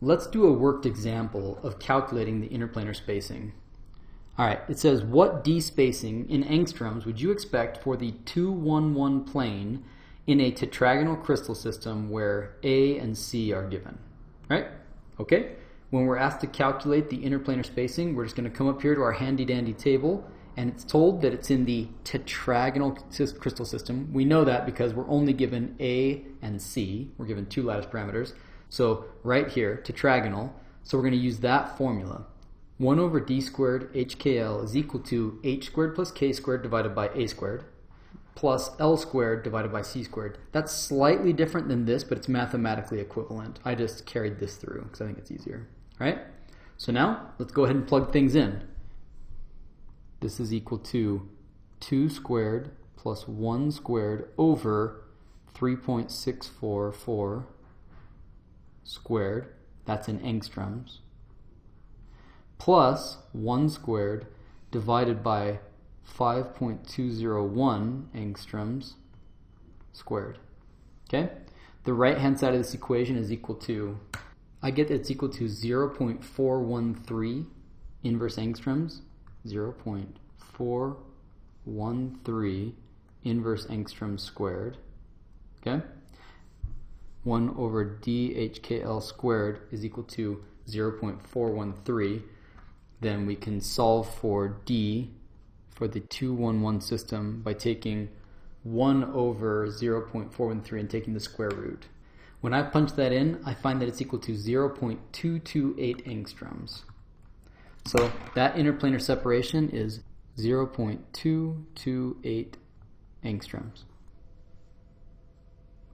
Let's do a worked example of calculating the interplanar spacing. Alright, it says what d spacing in angstroms would you expect for the 2, 1, 1 plane in a tetragonal crystal system where A and C are given? Right? Okay? When we're asked to calculate the interplanar spacing, we're just going to come up here to our handy dandy table, and it's told that it's in the tetragonal crystal system. We know that because we're only given A and C. We're given two lattice parameters. So right here, tetragonal. So we're going to use that formula. 1 over d squared HKL is equal to h squared plus k squared divided by a squared plus L squared divided by C squared. That's slightly different than this, but it's mathematically equivalent. I just carried this through because I think it's easier. Right? So now, let's go ahead and plug things in. This is equal to 2 squared plus 1 squared over 3.644 squared, that's in angstroms, plus 1 squared divided by 5.201 angstroms squared. Okay? The right hand side of this equation is equal to, I get that it's equal to 0.413 inverse angstroms, 0.413 inverse angstroms squared. Okay? 1 over dHKL squared is equal to 0.413. Then we can solve for d for the 2, 1, 1 system by taking 1 over 0.413 and taking the square root. When I punch that in, I find that it's equal to 0.228 angstroms. So that interplanar separation is 0.228 angstroms.